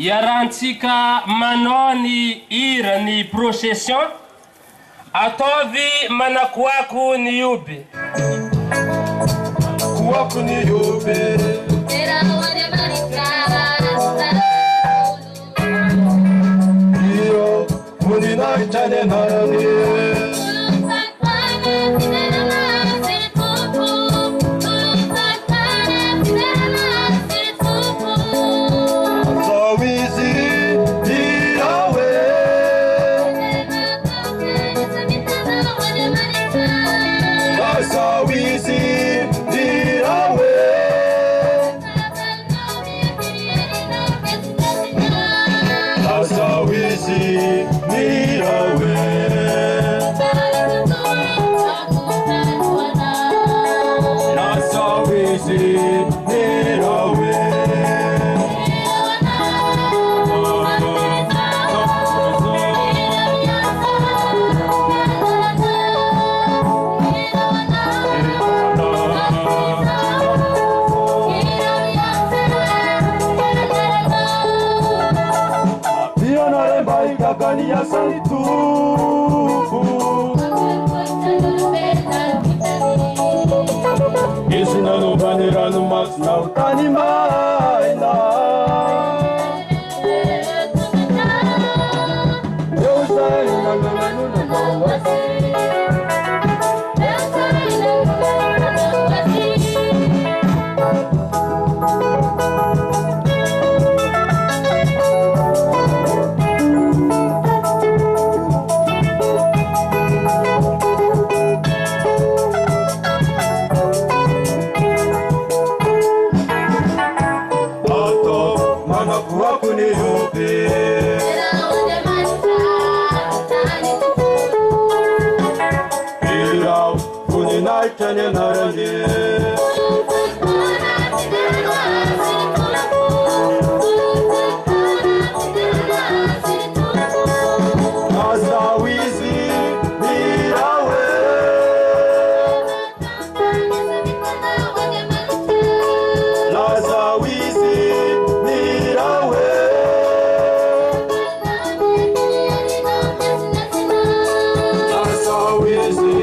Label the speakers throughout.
Speaker 1: Yarantsika manoni ira ni procession atovi manakuaku ni yubi
Speaker 2: kuaku ni yubi iyo munina ichane narani ya sanitubu Isina no banera no mas na utani maina Eu sei na Chane narani Asawizi mirawe Asawizi mirawe Asawizi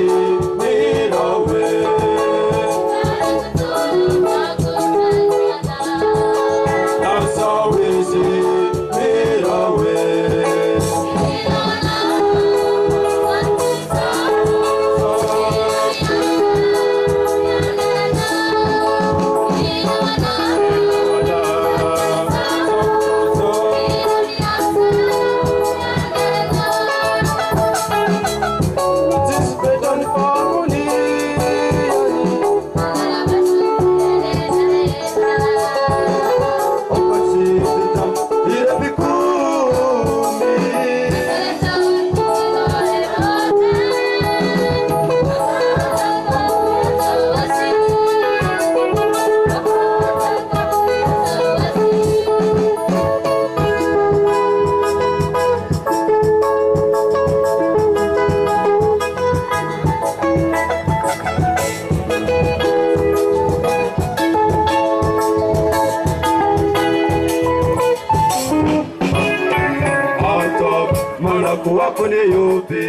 Speaker 2: kuaku ni yubi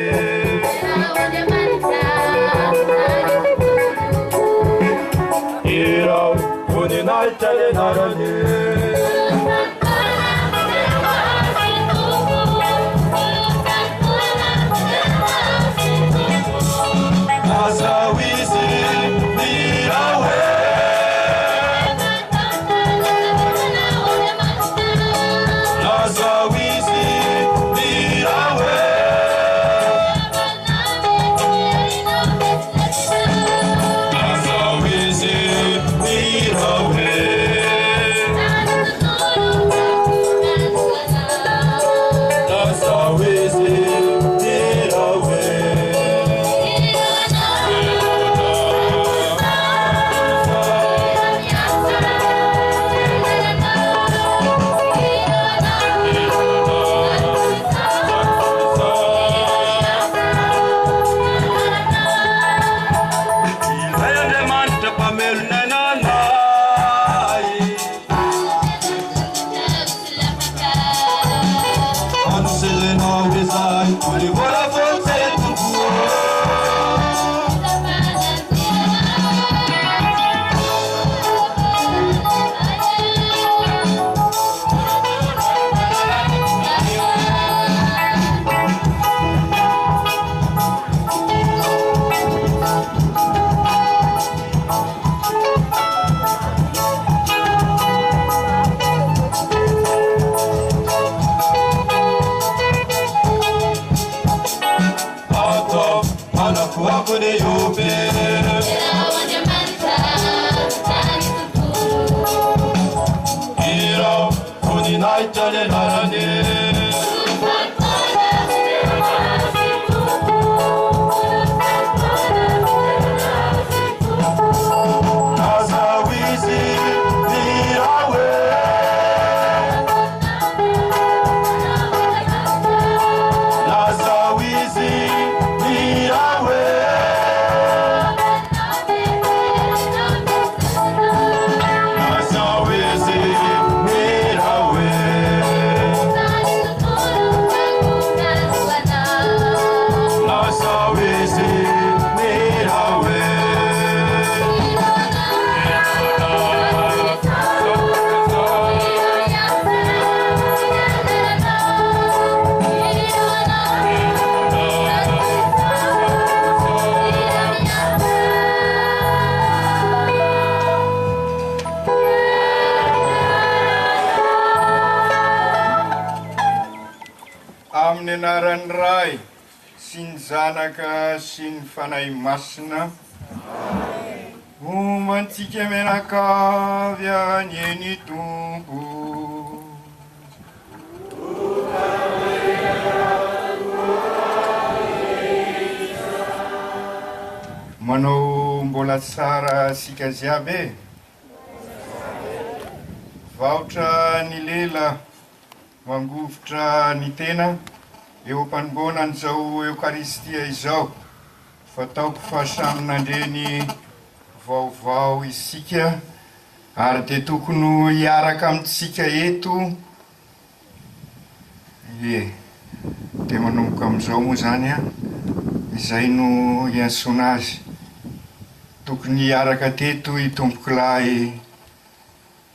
Speaker 2: Ira munina ichane narani
Speaker 3: Amin'ny anaran'ny Ray sy ny Zanaka sy ny Fanahy Masina. Omantsika mianakavy any eny Tompo. Manao mbola tsara sika ziaby. Vaotra ny lela, mangovotra ny tena eo am-panomboana an'izao Eukaristia izao. Fataoko fahasaminandreny vaovao isika ary dia tokony hiaraka amintsika eto. Dia manomboka amin'izao moa zany izay no hiantsoana azy. Tokony hiaraka teto i tombokilahy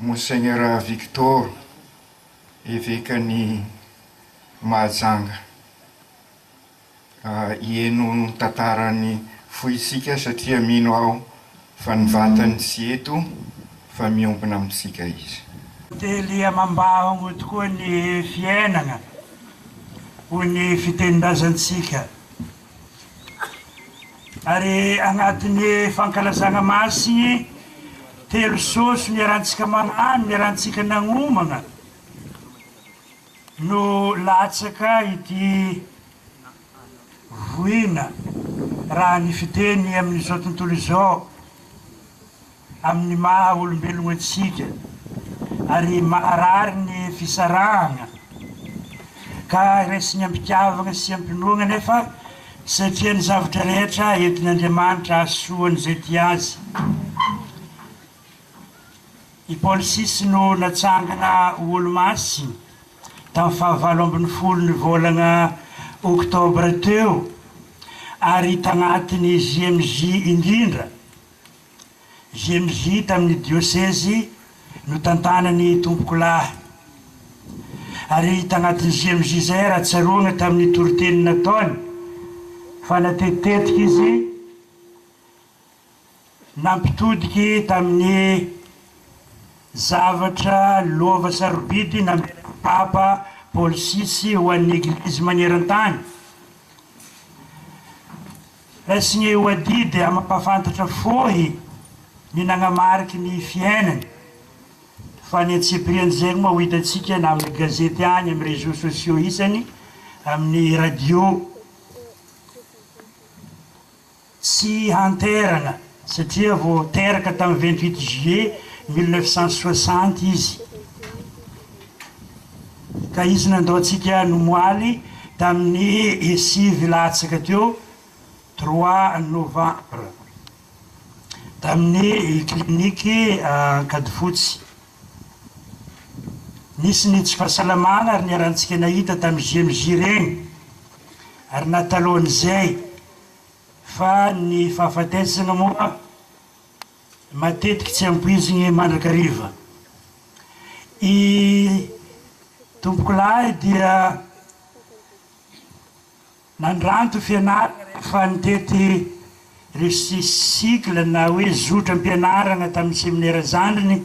Speaker 3: Monseigneur Victor evekany Mahajanga. Ieno tantarany foisika satria mino aho fa ny vatany tsy eto fa miombona amintsika izy.
Speaker 4: Tely amam-bahogno tokoa ny fiainana ho ny fitenin-drazantsika. Ary agnatin'ny fankalazana masiny telo soso niarantsika magnano, niarantsika nagnomana no latsaka ity voina raha ny fiteny amin'izao tontolo izao amin'ny maha olombelogno antsika ary maharary ny fisarahana ka resy ny ampitiavana sy ampinoana nefa satria ny zavatra rehetra entin'Andriamanitra asoany zay ty azy. I Paul VI no natsangana olo-masiny tamin'ny fahavalo ambin'ny folo ny volana oktobra teo ary tagnatiny JMJ indrindra. JMJ tamin'ny diocèse no tantanany tompokolahy. Ary tagnatiny JMJ zay raha tsaroana tamin'ny toriteny nataony fa natetitetika izy nampitodiky tamin'ny zavatra lova sarobidy namin'ny Papa Paul VI ho an'ny Eglizy maneran-tany. Raisiny ho adidy amampafantatra fohy ny nagnamariky ny fiainany. Fa ny antseprian'izay moa ho hitantsika na amin'ny gazety any, amin'ny réseaux sociaux isany, amin'ny radio. Tsy hanterana satria vao teraka tamin'ny 28 juillet 1960 izy. Ka izy nandao antsika nomoaly tamin'ny esivy latsaka teo 3 novembre tamin'ny kliniky Kadifotsy. Nisy ny tsy fahasalamana ary niarantsika nahita tamin'ny JMJ regny ary natalohan'izay fa ny fahafatesana moa matetiky tsy ampoizigny mandrakariva. I tompokolahy dia nandranto fianarana rehefa nitety resy cycle na hoe zotra ampianarana tamin'ny séminaire Zandriny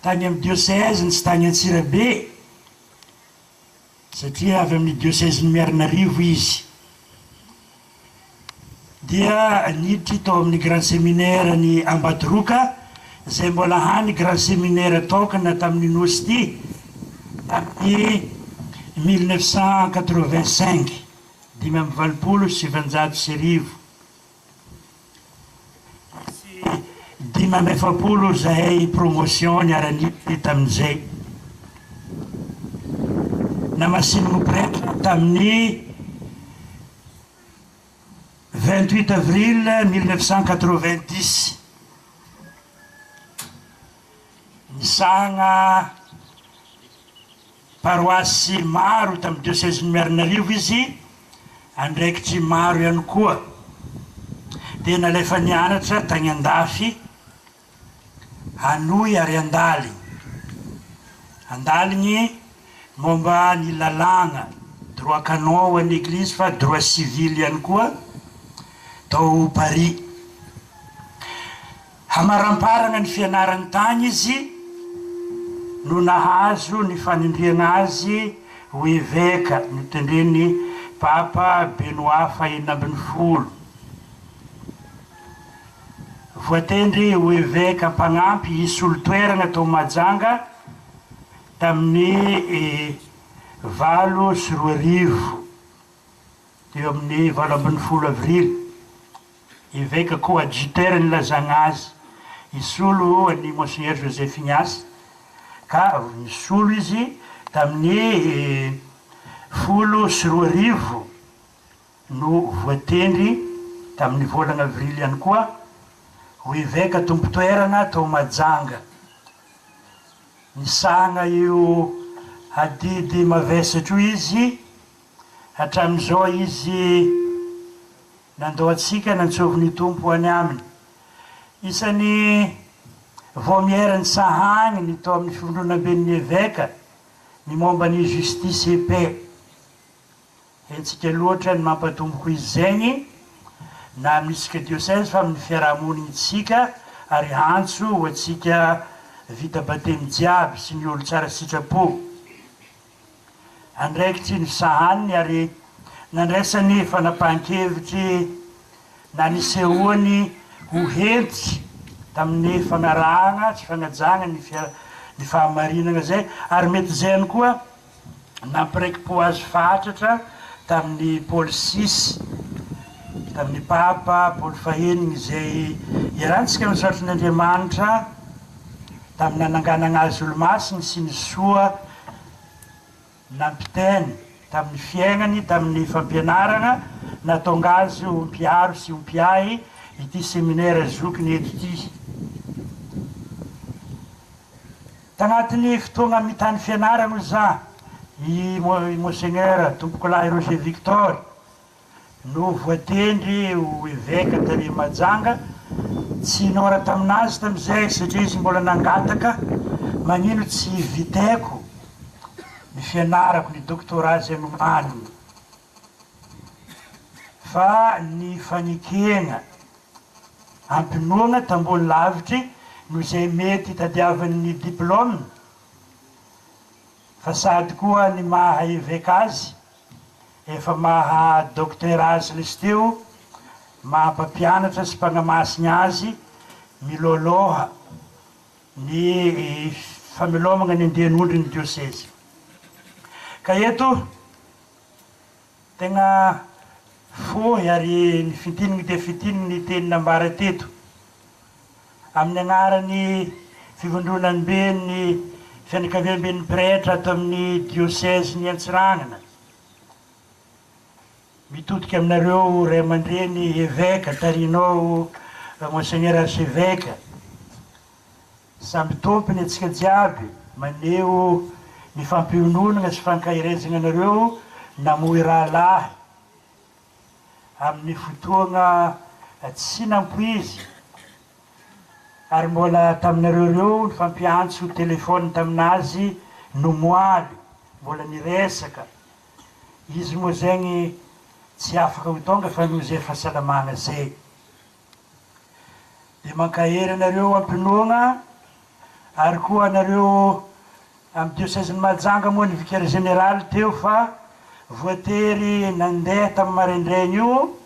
Speaker 4: tany amin'ny diocèse ny tsy tany Antsirabe satria avy amin'ny diocèse ny Miarinarivo izy. Dia niditry tao amin'ny grand séminaire ny Ambatotroka zay mbola hany grand séminaire tokana tamin'ny nosy ty tamin'ny 1985 5,700 5,0 zahay promotion niarany tamin'izay namasinimo pretra tamin'ny 28 avril 1990 nisagna paroasy maro tamin'ny diocèse Miarinarivo izy andraikitry maro ihany koa dia nalefa nianatra tagny Andafy Hanoy ary Andaligny momba ny lalagna droit canon ho an'ny église fa droit civil ihany koa tao Paris. Hamaramparana ny fianarany tany izy no nahazo ny fanindriana azy ho évêque nitendreny Papa Benoît Fahinambinifolo. Voatendry ho évêque mpagnampy isy olo toerana tao Mahajanga tamin'ny 20 teo amin'ny 20 avril. Évêque koa adjuteur ny lazagna azy isy olo ny Monseigneur Joseph Ignace ka nisy olo izy tamin'ny 20 no voatendry tamin'ny volana avril ihany koa ho évêque tompo toerana tao Mahajanga. Nisagna io hadidy mavesatro izy hatramin'izao izy nandao atsika nantsoviny tompo any aminy. Isan'ny vomiera ny sahagniny tao amin'ny fivondronam-ben'ny évêque ny momba ny justice et paix. Hentsika loatra ny mampatomboky izy zegny na amin'isika diocèse fa amin'ny fiarahamonitsika ary antso ho atsika vita batemy jiaby sy ny olo tsara sitrapo. Andraikitry ny sahaniny ary nandraisany fanapahan-kevitry na nisehoany ho hentry tamin'ny fagnarahana sy fagnajana ny fahamarinana zay ary mety zay ihany koa nampiraiky-po azy fatratra tamin'ny Paul VI tamin'ny Papa Paul faheniny zay iarahantsika misaotran'Andriamanitra tamin'ny nananganana azy olo-masiny sy ny soa nampitainy tamin'ny fiainany tamin'ny fampianarana natonga azy ho mpiaro sy ho mpiay ity séminaire zokiny eto ity. Tagnatin'ny fotoagna mitany fianarana za i Monseigneur tompoko lahy Roger Victor no voatendry ho évêque tany Mahajanga. Tsy nora taminazy tamizay satria izy mbola nangataka magnino tsy vitaiko ny fianarako ny doctorat zay nomaniny fa ny fanikena ampinoana tambony lavitry no zay mety tadiavan'ny diplôme fa sady koa ny maha évêque azy efa maha doctorat azy lesy teo maha-mpampianatra sy mpanamasiny azy miloloha ny famelomagna ny andehan'ondry ny diocèse. Ka eto tegna fohy ary ny fitininy dia fitininy ny teny nambara teto amin'ny agnarany fivondronambe ny fianakaviam-ben'ny prêtre ato amin'ny diocèse ny Antsiranana. Mitodiky aminareo ray aman-dreny évêque tarinao Monseigneur archevêque samby tompony atsika jiaby maneho ny fampiononana sy fankahirezana anareo namoy rahalahy amin'ny fotoagna tsy nampoizy ary mbola taminareo reo ny fampiantso telefôny taminazy no moaly mbola niresaka izy moa zegny tsy afaka ho tonga fa noho zay fahasalamana zay. Dia mankahery anareo ampinoana ary koa anareo amin'ny diocèse ny Mahajanga moa ny vicaire général teo fa voatery nandeha tamin'ny maraindraigny io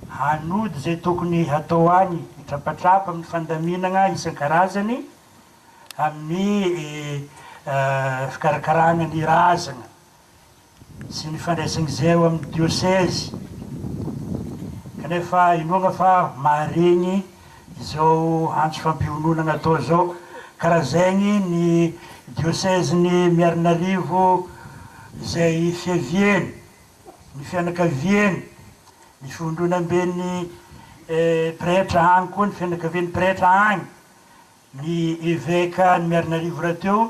Speaker 4: hanody zay tokony hatao any hitrapatrapa amin'ny fandaminana isan-karazany amin'ny fikarakarana ny razana sy ny fandraisana zay eo amin'ny diocèse kanefa inoana fa maharegny izao antso fampiononana atao zao karaha zegny ny diocèse ny Miarinarivo zay fiaviany ny fianakaviany ny fivondronam-ben'ny prêtre agny koa ny fianakavian'ny prêtre agny ny évêque ny Miarinarivo raha teo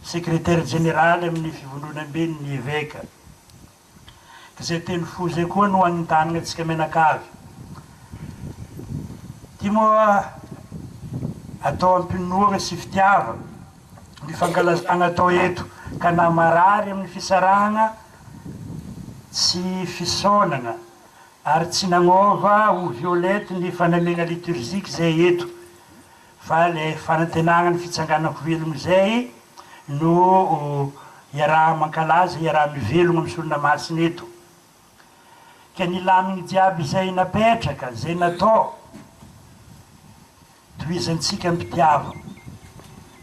Speaker 4: secrétaire général amin'ny fivondronam-ben'ny évêque ka zay teny fo zay koa no agnitanana atsika menakavy ty moa atao ampinoana sy fitiava ny fankalazana atao eto ka namarary amin'ny fisarahana tsy fisaonana ary tsy nagnova ho violette ny fanamena liturgique zay eto fa le fanantenana ny fitsanganako velogno zay no iaraha mankalaza iaraha mivelogno amin'ny solona masina eto ka ny laminy jiaby zay napetraka zay natao toizantsika mpitiava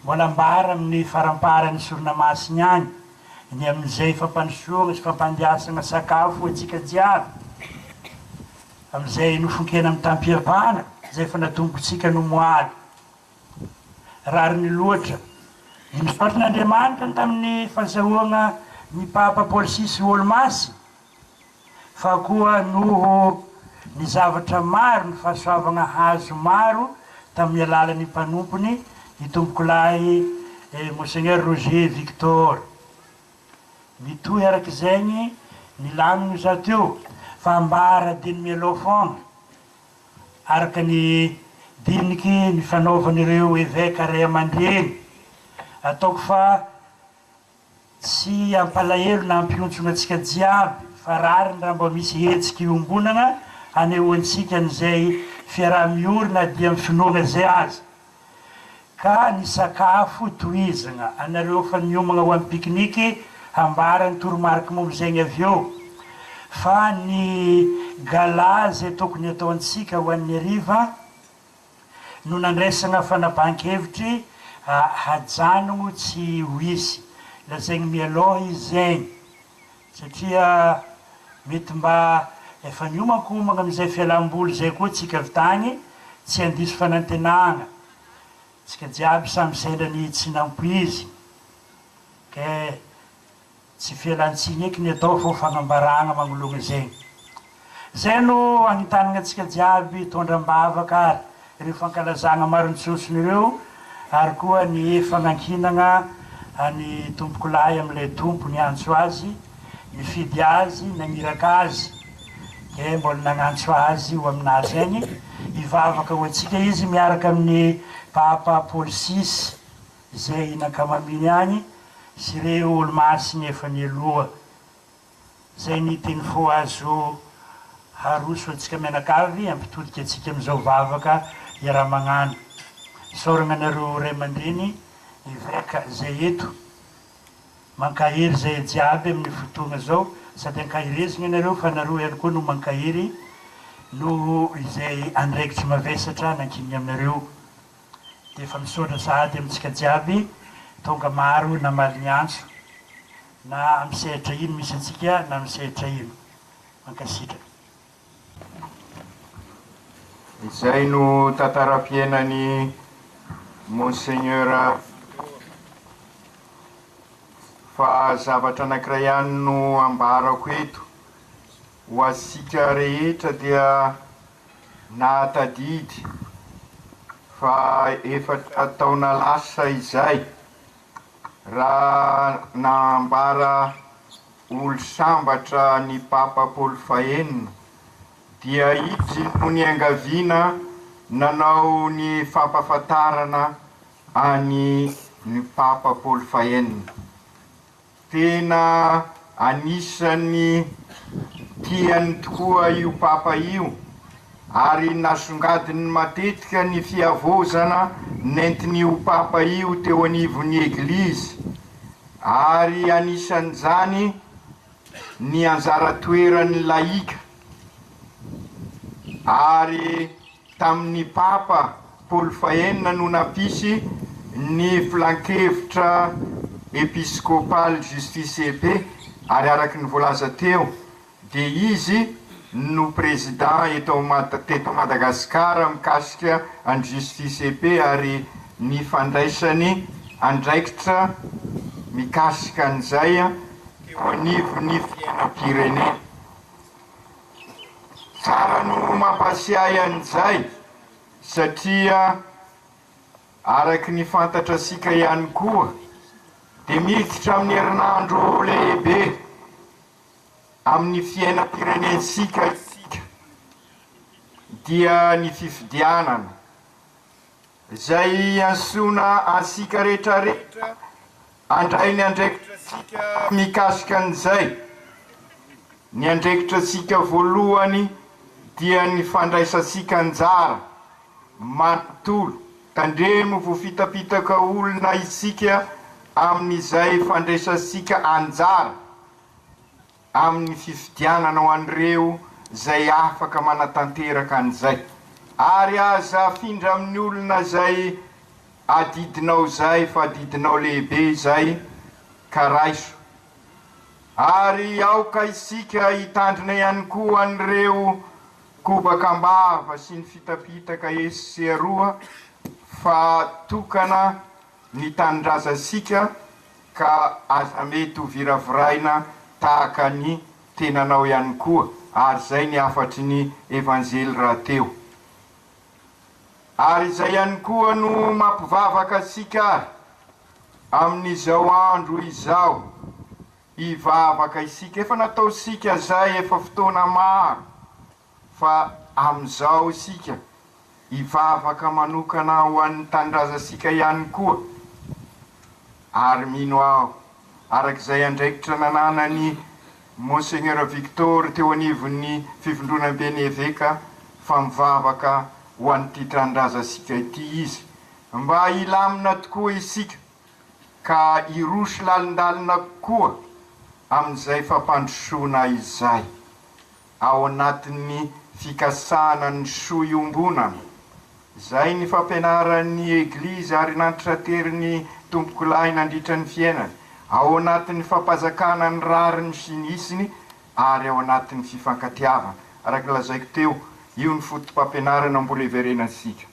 Speaker 4: mbola mbara amin'ny faramparany solona masina agny ny amin'izay fampanosoana sy fampandiasana sakafo atsika jiaby amin'izay nofonkena amin'ny tampiavana zay fa natombotsika no moaly rariny loatra ny misaotrin'Andriamanitra tamin'ny fahasahoana ny Papa Paul VI olo-masy fa koa noho ny zavatra maro ny fahasoavana hazo maro tamin'ny alalan'ny mpanompony ny tompoko lahy Monseigneur Roger Victor mitohy arak'izagny ny laminy za teo fa ambara diny mialao fogna araka ny diniky ny fanaovan'ireo évêque ray aman-dreny ataoko fa tsy ampalahelo na ampiontsona atsika jiaby fa rariny raha mba misy hetsika iombonana hanehoantsika n'izay fiaraha-miorina dia amin'ny finoana zay azy ka ny sakafo tohizana anareo fa niomagna ho amin'ny pikiniky hambara ny toromarika mombozagny avy eo fa ny gala zay tokony atao antsika ho an'ny ariva no nandraisana fanapahan-kevitry hajanogno tsy hoisy lazaigny mialoha izy zegny satria mety mba efa niomankomagna am'izay fialam-boly zay koa tsika avy tagny tsy andiso fanantenagna tsika jiaby samy sendrany tsy nampoizy ke tsy fialantsiny eky ny atao fa fagnambaragna magnologna zegny zay no agnitanagna atsika jiaby tondram-bavaka ireo fankalazagna maro nitsoson'ireo ary koa ny fanankinagna any tompoko lahy amin'ilay tompo ny antso azy nifidy azy nagniraka azy ke mbola nagnantso azy ho aminazy agny hivavaka ho atsika izy miaraka amin'ny Papa Paul VI zay nakamaminy agny sy ireo olo-masiny efa nieloha zay ny teny fo azo haroso atsika menakavy ampitodika atsika am'izao vavaka iaraha magnano soragna anareo ray aman-dreny évêque zay eto mankahiry zay jiaby amin'ny fotoagna zao sady ankahirezigny anareo fa nareo ihany koa no mankahiry no izay andraikitry mavesatra nankiny aminareo dia efa misaotra sahady amintsika jiaby tonga maro namaly ny antso na amin'ny sehatra ino misy antsika na amin'ny sehatra ino mankasitraka
Speaker 3: izay no tantara-piainany Monseigneur fa zavatra anankiray ihany no ambarako eto ho asika rehetra dia nahatadidy fa efatra taona lasa izay raha nambara olo sambatra ny Papa Paul fahenina dia izy no ny angaviana nanao ny fampafatarana any ny Papa Paul fahenina tena anisany tiany tokoa io papa io ary nasongadiny matetika ny fiavozana nentin'io papa io teo anivon'ny eglizy ary anisan'izany ny anjara toeran'ny laika ary tamin'ny Papa Paul fahenina no napisy ny filan-kevitra episcopal justice ep ary araky ny voalaza teo dia izy no président teto Madagasikara mikasika any justice ep ary ny fandraisany andraikitra mikasika an'izay teo anivony fiainam-pirenena. Tsara no mampasiahy an'izay satria araky ny fantatra sika ihany koa dia miditra amin'ny herinandro lehibe amin'ny fiainam-pirenensika isika dia ny fifidianana izay ansona ansika rehetrarehetra andray ny andraikitra sika mikasika an'izay. Ny andraikitra sika voalohany dia ny fandraisasika anjara manontolo tandremo voafitapitaka olona isika amin'izay fandraisasika anjara amin'ny fifidianana ho an'ireo zay afaka manatanteraka an'izay ary aza afindra amin'ny olona zay adidinao zay fa adidinao lehibe zay karaiso ary aoka isika hitandrina ihany koa an'ireo kobakambava sy ny fitapitaka eseroa fa tokana ny tanindrazasika ka aza mety ho viraviraina tahaka ny tenanao ihany koa ary zay ny afatry ny evanjely raha teo. Ary zay ihany koa no mampivavaka sika amin'izao andro izao hivavaka isika efa natao sika zay efa fotoana maro fa am'izao isika hivavaka manokana ho an'ny tanindrazasika ihany koa. Ary mino aho arak'izay andraikitra nananany Monseigneur Victor teo anivon'ny fifindrona Beneveka fa mivavaka ho an'ity tanindrazasika ity izy mba hilamina tokoa isika ka hirosy lalindalina koa amin'izay fampandrosoana izay ao anatin'ny fikasana ny soa iombonana. Zay ny fampianaran'ny eglizy ary nantitra teriny tompoko lahy nandritra ny fiainany ao anatin'ny fampazakana ny rariny sy ny isiny ary ao anatin'ny fifankatiavana. Araky lazaiko teo io ny fotom-pampianarana mbola iverenasika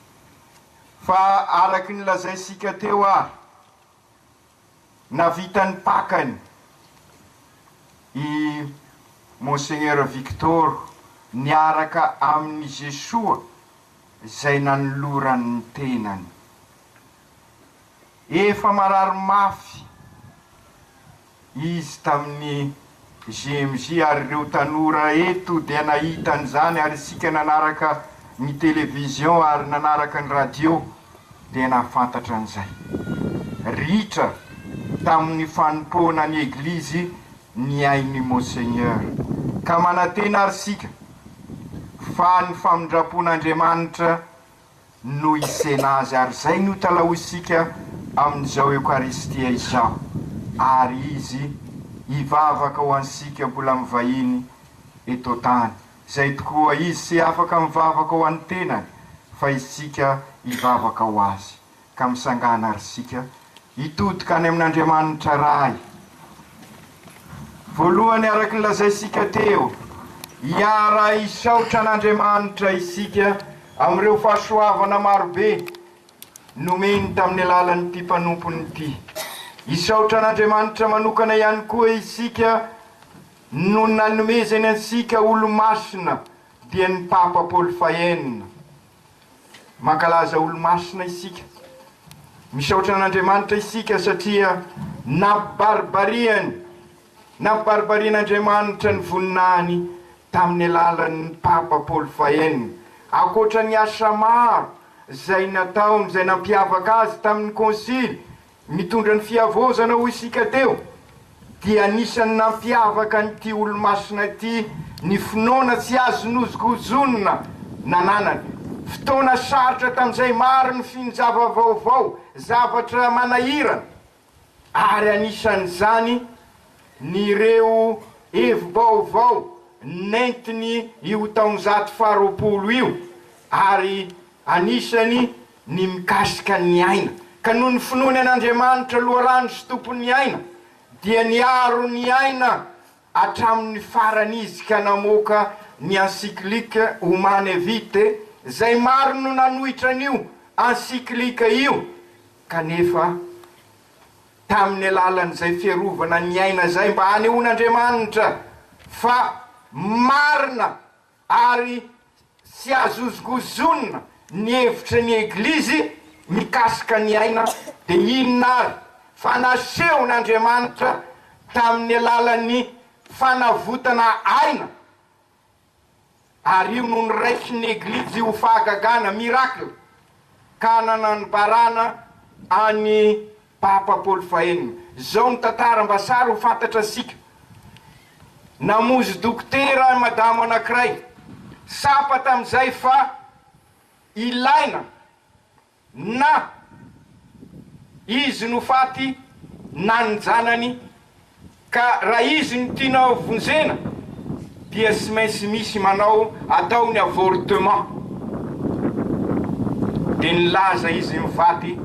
Speaker 3: fa araky ny lazaisika teo ary navitany pakany i Monseigneur Victor niaraka amin'ny Jesoa zay nanoloran'ny tenany. Efa marary mafy izy tamin'ny GMJ ary ireo tanora eto dia nahitan'izany ary isika nanaraka ny televizion ary nanaraka ny radio dia nafantatra an'izay. Ritra tamin'ny fanompoana ny eglizy ny ain'ny Monseigneur ka manantena ary sika fa ny famindrapon'Andriamanitra no isena azy ary zay no talao isika amin'izao Eukaristia izao ary izy hivavaka ho ansika mbola mivahiny eto tany. Zay tokoa izy sy afaka mivavaka ho an'ny tenany fa isika hivavaka ho azy ka misangana ary sika hitodika any amin'Andriamanitra ray. Voalohany araky ny lazaisika teo hiara hisaotra an'Andriamanitra isika amin'ireo fahasoavana marobe nomeny tamin'ny alalan'ity mpanompony ity. Hisaotra an'Andriamanitra manokana ihany koa isika no nanomezany ansika olo-masina dia ny Papa Paul Fahenina. Mankalaza olo-masina isika. Misaotra an'Andriamanitra isika satria nampibarbarian'Andriamanitra ny voninany tamin'ny alalan'ny Papa Paul Fahenina. Akoatra ny asa maro zay nataony zay nampiavaka azy tamin'ny konsily mitondra ny fiavozana ho isika teo dia anisan'ny nampiavaka nyity olo-masina ity ny finoana tsy azo nozokozonina nananany. Fotoana sarotra tamin'izay maro ny finjava vaovao zavatra manahirana ary anisan'izany nireo evi-baovao nentiny io taonjato faharoapolo io ary anisany ny mikasika ny aina ka noho ny finoany an'Andriamanitra loharano sy tompon'ny aina dia niaro ny aina hatramin'ny farany izy ka namoaka ny encyclique Humane Vitae zay maro no nanohitra an'io encyclique io kanefa tamin'ny alalan'izay fiarovana ny aina zay mba hanehoan'Andriamanitra fa marina ary sy azozogozonna ny hevitry ny eglizy mikasika ny aina dia inona ary fa nasehon'Andriamanitra tamin'ny alalan'ny fanavotana aina ary io no niraiky ny eglizy ho fahagagana miracle ka nanambarana any Papa Paul fahenina zao ny tantara mba sara ho fantatra asika. Namozy dokotera madamo anankiray sapa tamin'izay fa ilaina na izy no faty na ny janany ka raha izy no tiana vonjena dia sy maintsy misy manao atao ny avortement dia nilaza izy mifaty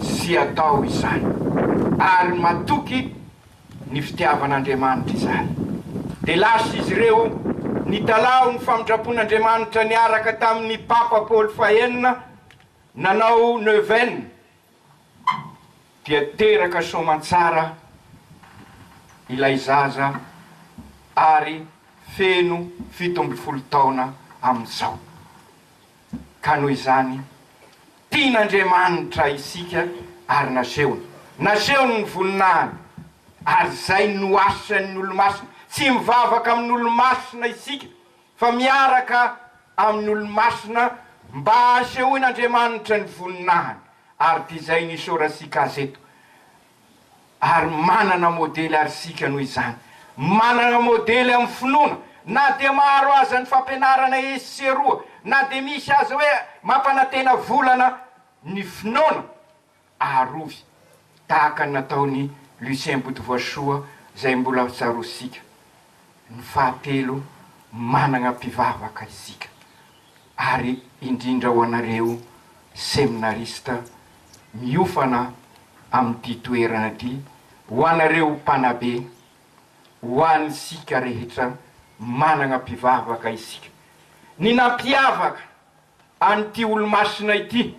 Speaker 3: sy atao izany ary matoky ny fitiavan'Andriamanitra izany dia lasa izy ireo nitalao ny famindrapon'Andriamanitra niaraka tamin'ny Papa Paul fahenina nanao neuvaine dia teraka soamantsara ilay zaza ary feno 17 taona amin'izao ka noho izany tian'Andriamanitra isika ary nasehony ny voninahiny ary zay no asany olo-masina tsy mivavaka amin'olo-masina isika fa miaraka amin'olo-masina mba asehoin'Andriamanitra ny voninahiny ary ty zay nisorasika azy eto ary manana modely ary sika noho izany manana modely amin'ny finoana na dia maro aza ny fampianarana eseroa na dia misy aza hoe mampanantena volana ny finoana arovy tahaka nataony Lucien Botovoasoa zay mbola tsarosika. Ny fahatelo manana mpivavaka isika ary indrindra ho anareo seminarista miofana amin'ity toerana ty ho anareo mpanabe ho an'isika rehetra manana mpivavaka isika ny nampiavaka an'ity olo-masina ity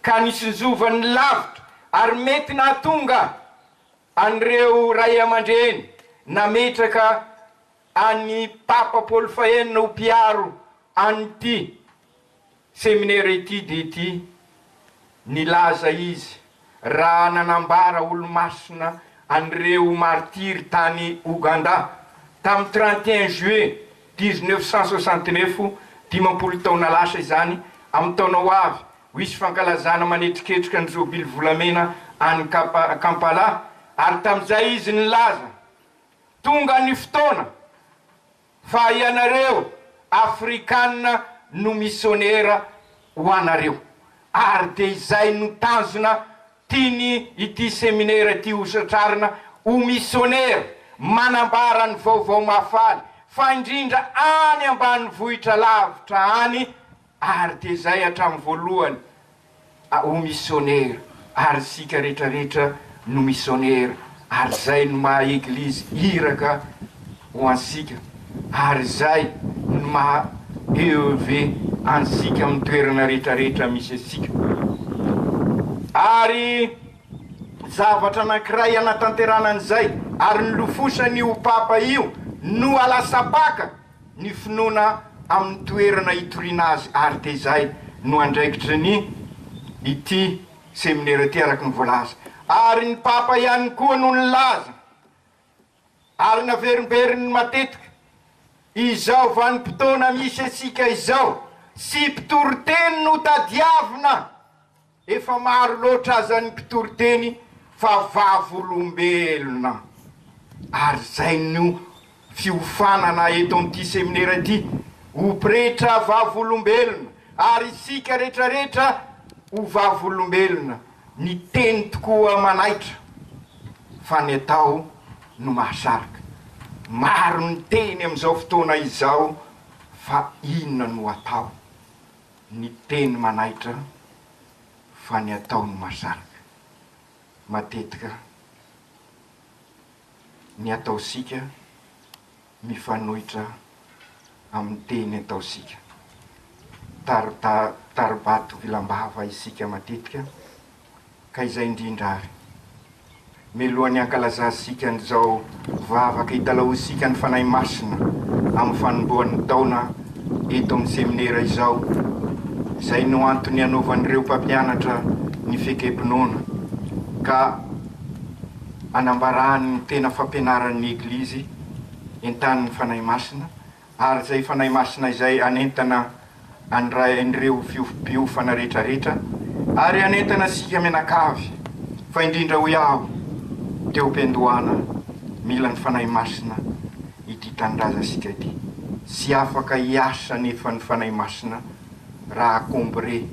Speaker 3: ka nisonjovany lavitra ary mety nahatonga an'ireo ray aman-dreny nametraka any Papa Paul fahenina ho mpiaro an'ity seminaire ity dia ity nilaza izy raha nanambara olo-masina an'ireo martiry tany Ouganda tamin'ny 31 juillet 1969 10 taona lasa izany amin'ny taona ho avy ho isy fankalazana manetriketrika ny jobily volamena any Kampala ary tamin'izay izy nilaza tonga ny fotoana fa ianareo afrikanina no missionnaire ho anareo ary dia izay no tanjona tiany ity seminaire ity hosatrarina ho missionnaire manambara ny vaovao mafaly fa indrindra any ambany vohitra lavitra any ary dia izay hatramin'ny voalohany ho missionnaire ary sika rehetrarehetra no missionnaire ary zay no maha eglizy iraka ho ansika ary zay no maha EEV ansika amin'ny toerana rehetrarehetra misy asika ary zavatra anankiray anatanteranan'izay ary nilofosany io papa io no alasapaka ny finoana amin'ny toerana hitoriana azy ary dia izay no andraikitry ny ity seminaire ty araky ny voalaza ary ny papa ihany koa no nilaza ary naverimberiny matetika izao vanim-potoana misy asika izao sy mpitoriteny no tadiavina efa maro loatra aza ny mpitoriteny fa vavolombelona ary zay no fiofanana eto amin'ity seminaire ity ho pretra vavolombelona ary isika rehetrarehetra ho vavolombelona ny teny tokoa manaitra fa ny atao no mahasarika maro ny teny amin'izao fotoana izao fa inona no atao ny teny manaitra fa ny ataony mahasarika. Matetika ny ataosika mifanohitra amin'ny teny ataosika. Taribato vilambava isika matetika, ka izay indrindra ary milohan'ny ankalazasika an'izao vavaka hitalaosika ny fanahy masina amin'ny fanombohan'ny taona eto amin'ny seminera izao, izay no antony anaovan'ireo mpampianatra ny fekepinoana ka anambarany tena fampianaran'ny eglizy entan'ny fanahy masina, ary zay fanahy masina izay anentana an'ireo fiofana rehetrarehetra, ary anentana sika menakavy fa indrindra ho aho teo mpendoana mila ny fanahy masina ity tanindrazana sika ity. Sy afaka hiasa nefa ny fanahy masina raha kombre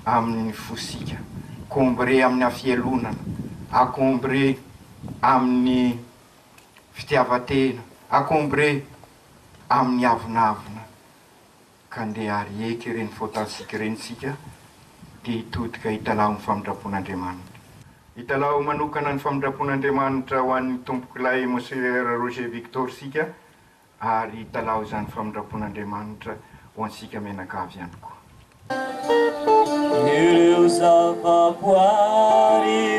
Speaker 3: amin'ny fosika, kombre amin'ny afielonana, akombre amin'ny fitiavatena, akombre amin'ny avonavona, ka ndeha ary eky reny faotansika reny sika dia hitodika hitalao ny famindrapon'Andriamanitra. Hitalao manokana ny famindrapon'Andriamanitra ho an'ny tompokolay Monsieur Roger Victor sika, ary hitalao izany famindrapon'Andriamanitra ho ansika menakavy ihany koa.
Speaker 5: Ireo zavaboary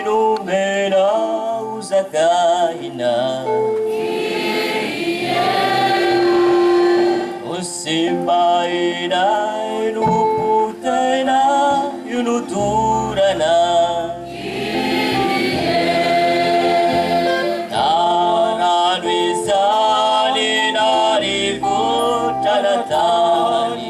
Speaker 5: nomena ho zakaina, ho simbaina no potena io no dorana. Narano izany narivotra natany,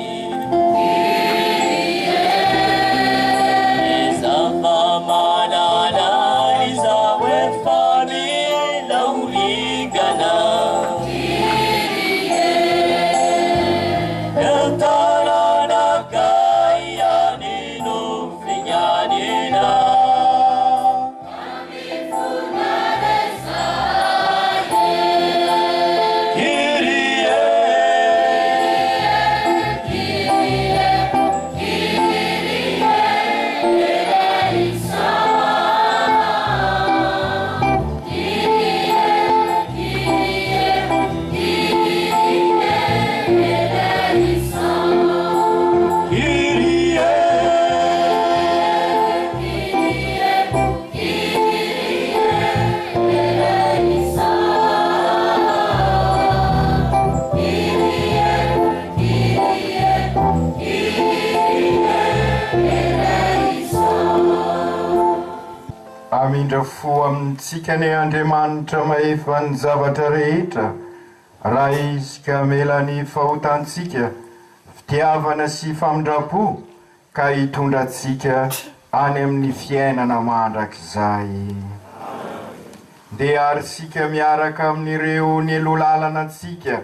Speaker 3: amindra fo amintsika ny Andriamanitra maefa ny zavatra rehetra, raha izy ka melany fahotantsika fitiavana sy famindrapo, ka hitondrantsika any amin'ny fiainana mandrakizay. Dia arysika miaraka amin'ireo ny lohalanantsika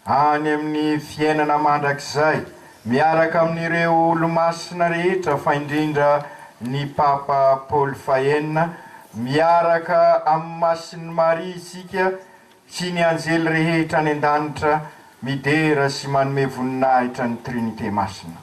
Speaker 3: any amin'ny fiainana mandrakizay, miaraka amin'ireo olo-masina rehetra, fa indrindra ny Papa Paul Fahenina, miaraka amin'ny Masin'i Maria isika sy ny anjely rehetra any an-danitra midera sy manome voninahitra ny Trinité Masina.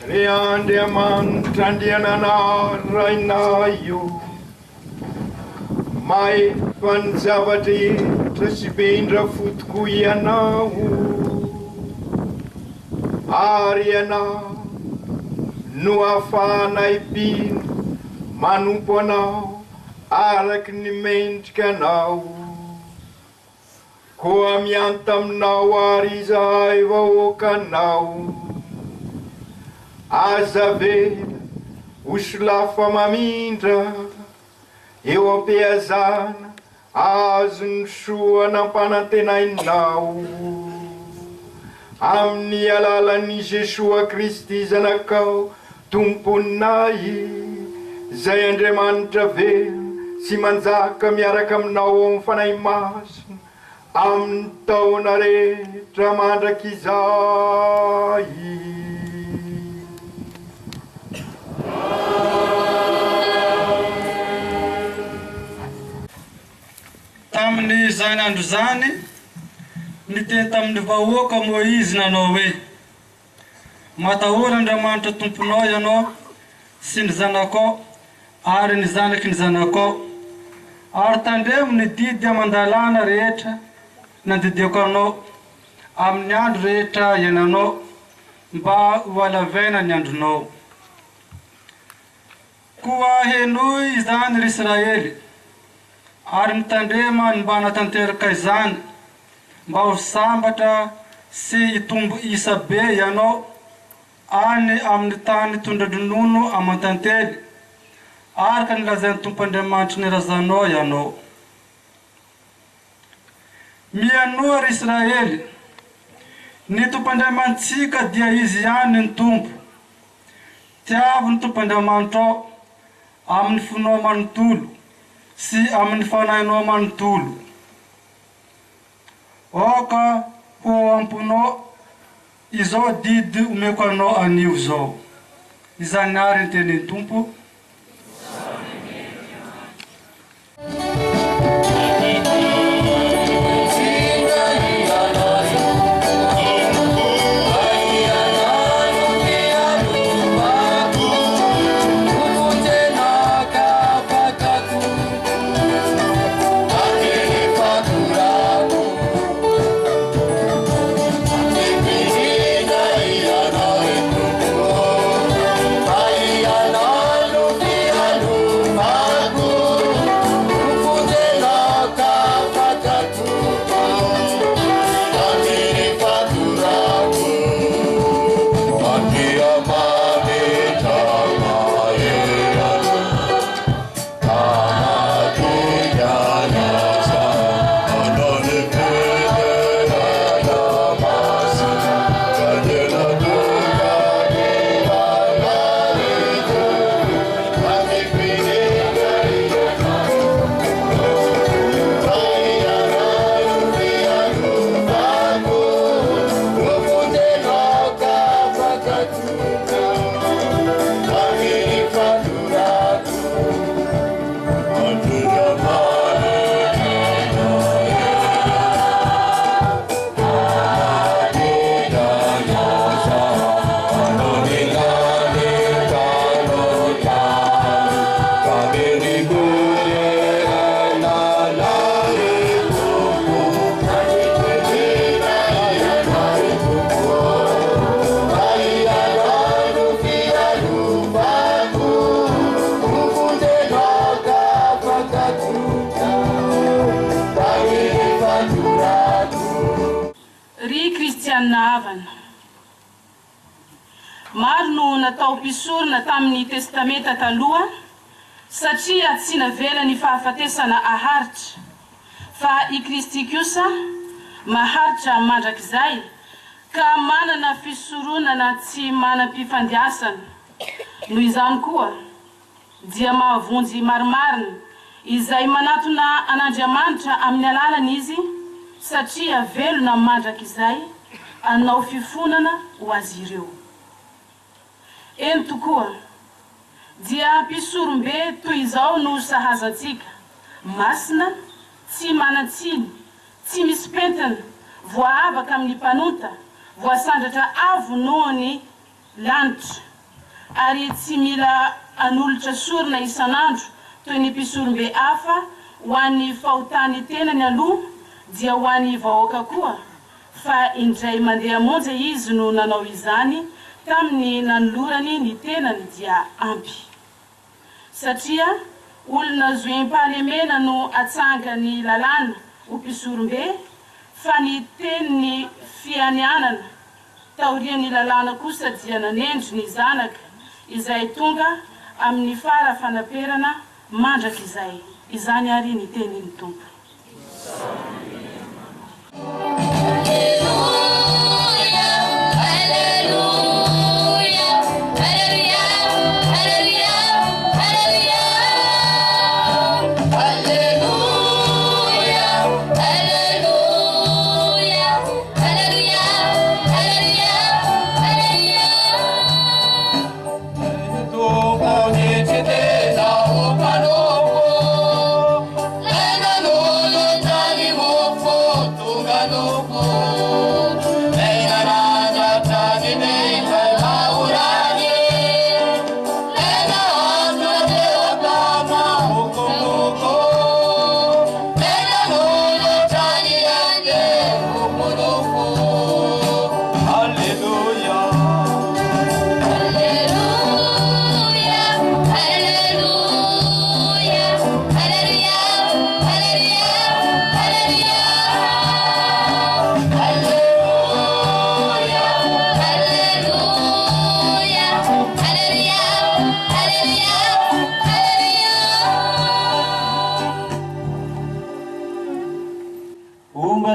Speaker 3: Riandiamantandianana rainaio Mai panzavatry trasibendra fotoko ianao Ary ianao no ahafahanay pino manompo anao araky ny mendrika anao Koa mianta aminao ary izahay vahoaka anao Azavela osolafa mamindra eo ampiazana azony soa nampanantenainao amin'ny alalan'i Jesoa Kristy zanakao tomponay zay Andriamanitra velo sy manjaka miaraka aminao amin'ny fanahy masina amin'ny taona rehetra mandrakizay
Speaker 6: Tamin'ny zany andro zany niteny tamin'ny vahoaka Moizy nanao hoe matahory Andriamanitra tomponao ianao sy ny zanakao ary ny zanaky ny zanakao ary tandremo ny didy amandalana rehetra nandidiako anao amin'ny andro rehetra iananao mba ho alavaina ny andronao koa henoy izany ry Israely ary mitandrema ny mba hanatanteraka izany mba ho sambatra sy hitombo isa be ianao any amin'ny tany tondra-dronono amantantely araka ny lazain'ny Tompo Andriamanitra ny razanao ianao mianoa ry Israely ny Tompo Andriamanitsika dia izy ihany ny Tompo tiavo ny Tompo Andriamanitrao amin'ny fonao manontolo sy amin'ny fanahinao manontolo oka ho amponao izao didy omeko anao anio zao izany ary ny tenin'ny Tompo
Speaker 5: Ay,
Speaker 7: Ny kristianina havana. Maro no natao mpisorona tamin'ny testamenta taloha satria tsy navela ny fahafatesana aharitra. Fa i Kristy kosa maharitra mandrakizay ka manana fisoronana tsy manam-pifandiasana. Noho izany koa dia mahavonjy marimarina izay manatona an'Andriamanitra amin'ny alalany izy satria velona mandrakizay anao fifonana ho azy ireo. Eny tokoa dia mpisorombe toy izao no sahazantsika, masina, tsy manan-tsiny, tsy misy pentana, voaavaka amin'ny mpanota, voasandratra avo noho ny lanitra, ary tsy mila anolotra sorona isan'andro toy ny mpisorombe hafa ho an'ny fahotany tenany aloha dia ho an'ny vahoaka koa, fa indray mandeha monja izy no nanao izany tamin'ny nanolorany ny tenany dia ampy. Satria olona zoem-pahalemena no atsanga ny lalàna ho mpisorombe, fa ny teniny fianianana taorian'ny lalàna kosa dia nanendry ny zanaka izay tonga amin'ny fara-fanaperana mandrakizay. Izany ary ny tenin'ny Tompo.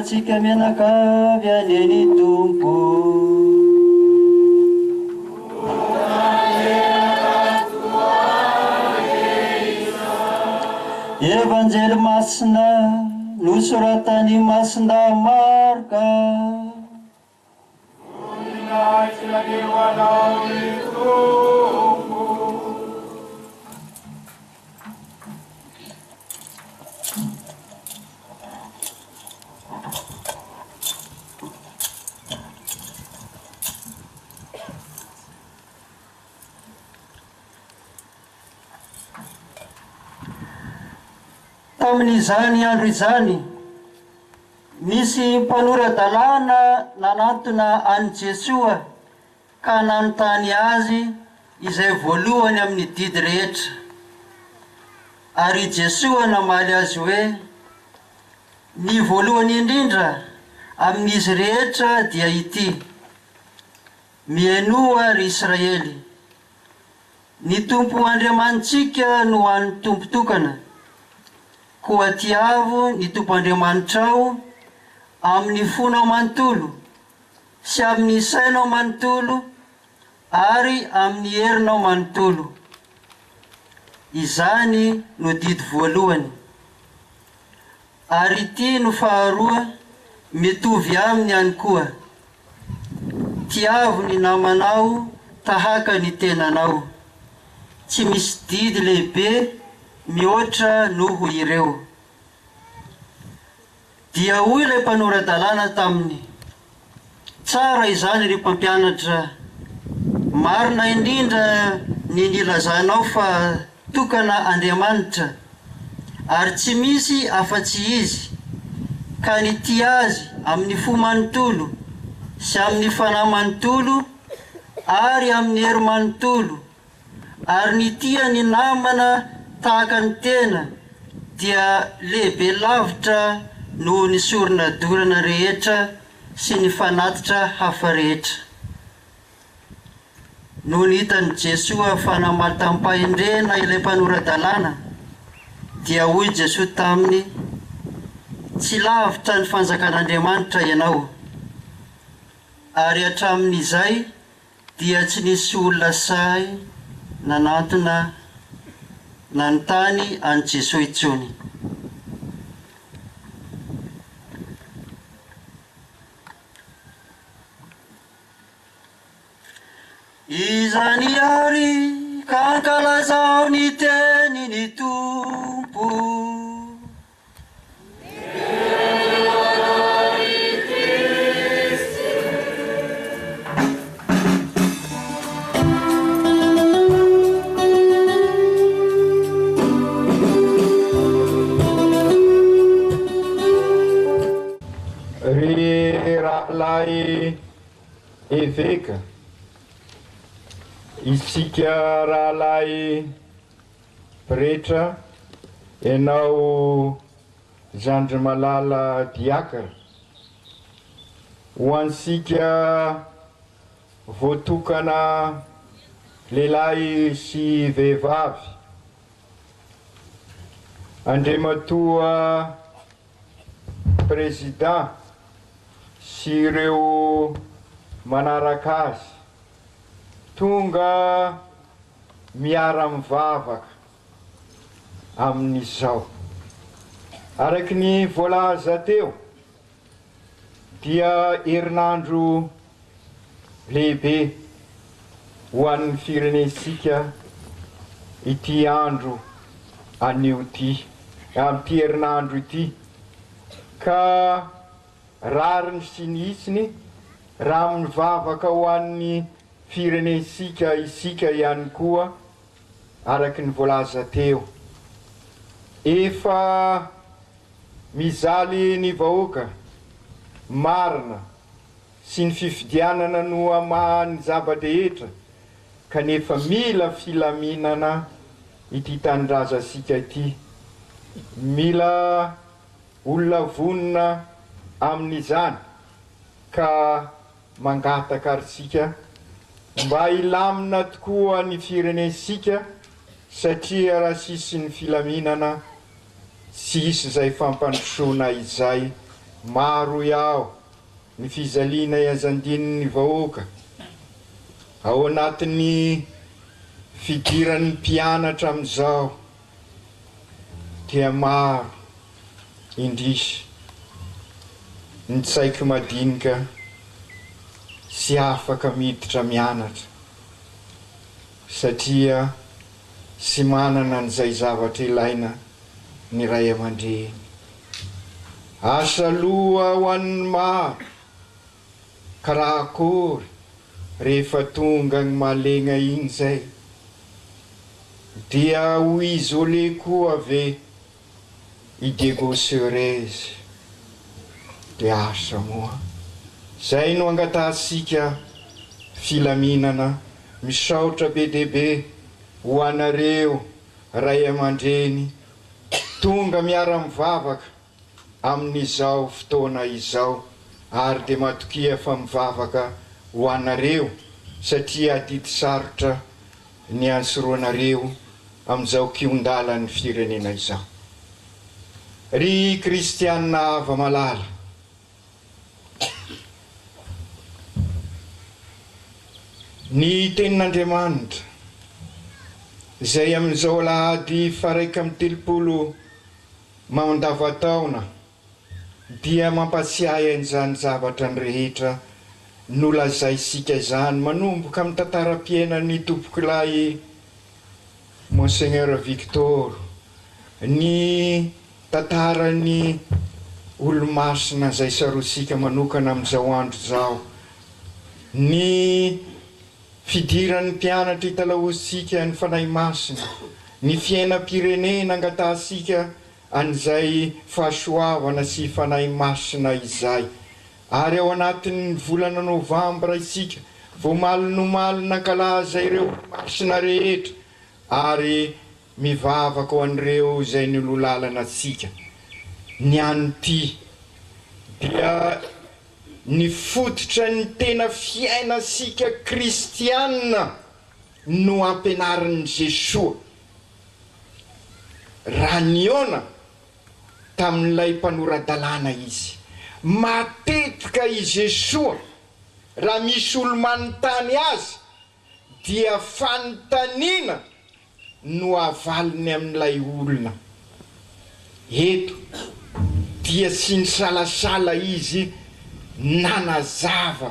Speaker 5: Tsika mianakavy aneny Tompo. Evanjely masina nosoratany Masinda Marka. Tamin'izany andro izany, misy mpanorandalàna nanantona an'i Jesoa ka nanontany azy izay voalohany amin'ny didy rehetra. Ary Jesoa namaly azy hoe, ny voalohany indrindra amin'izy rehetra dia ity: mihainoa ry Israely, ny Tompo Andriamanitsika no an'ny tompo tokana. Koa tiavo ny Tompo Andriamanitrao amin'ny fonao manontolo sy amin'ny sainao manontolo ary amin'ny herinao manontolo. Izany no didy voalohany. Ary ity no faharoa mitovy aminy ihany koa: tiavo ny namanao tahaka ny tenanao. Tsy misy didy lehibe mihoatra noho ireo. Dia hoy ilay mpanorandalàna taminy: tsara izany ry mpampianatra, marina indrindra ny nilazanao fa tokana Andriamanitra ary tsy misy afa-tsy izy, ka ny tia azy amin'ny fo manontolo sy amin'ny fanahy manontolo ary amin'ny hery manontolo, ary ny tia ny namana tahaka ny tena, dia lehibe lavitra noho ny sorona dorana rehetra sy ny fanatitra hafa rehetra. No nihitany Jesoa fanamaly tampaindrena ilay mpanoradalàna, dia hoy Jesoa taminy, tsy lavitra ny fanjakan'Andriamanitra ianao. Ary hatramin'izay dia tsy nisy olona say nanantona nanontany an Jesoa intsony. Izany ary ka ankalazao ny teny ny Tompo.
Speaker 3: Ry rahalahy évêque, isika rahalahy pretra, ianao zandry malala diakara, ho ansika voatokana lehilahy sy vehivavy, Andriamatoa président sy ireo manaraka azy, tonga miara-mivavaka amin'izao. Araky ny voalaza teo dia herinandro lehibe ho an'ny firenensika ity andro anio ty, amin'ity herinandro ity, ka rariny sy nitsiny raha mivavaka ho an'ny firenensika isika ihany koa araky ny voalaza teo. Efa mizaly ny vahoaka marina sy ny fifidianana no amahan'ny zava-drehetra, kanefa mila filaminana ity tanindrazasika ity, mila olona vonina amin'izany ka mangataka arsika mba ilamina tokoa ny firenensika, satria raha sisy ny filaminana sisy zay fampandrosoana izay. Maro iaho ny fizaliana iazandin'ny vahoaka ao anatin'ny fidiran'ny mpianatra amin'izao, dia maro indrisy ny tsaiky madinika sy afaka miditra mianatra, satria sy manana n'izay zavatra ilaina ny ray aman-dreny. Asa loha ho an'ny maro, ka raha akory rehefa tonga ny mahalegna iny zay, dia ho isolé koa ve idégosserezy, dia asa moa. Zay no angatasika filaminana misaotra be dehibe ho anareo ray aman-dreny, tonga miara-mivavaka amin'izao fotoana izao, ary de matokia fa mivavaka ho anareo, satria adity sarotra ny ansoroanareo amin'izao kiondala ny firenena izao. Ry kristianina ava malala, ny tenin'Andriamanitra zay amin'izao alahady faraika amin'ny 30 mandavataona dia mampasiahy an'izany zavatra ny rehetra nolazaisika izany, manomboka amin'ny tantara-piainan'ny tompokilahy Monseigneur Victor, ny tantarany olo-masina zay sarosika manokana amin'izao andro zao, ny fidiran'ny mpianatra italahosika ny fanahy masina, ny fiainam-pirenena angatasika an'izay fahasoavana sy fanahy masina izay. Ary ao anatin'ny volana novambra isika vomalinomaly nankalaza ireo masina rehetra, ary mivavaka ho an'ireo zay nilolalana atsika. Ny an'ity dia ny fototra ny tena fiainasika kristianina no ampianarin'i Jesosy. Raha niona tamin'ilay mpanoradalàna izy, matetika i Jesosy raha misy olo manontany azy dia fanontaniana no avaliny amin'ilay olona. Eto dia sy ny salasala izy nanazava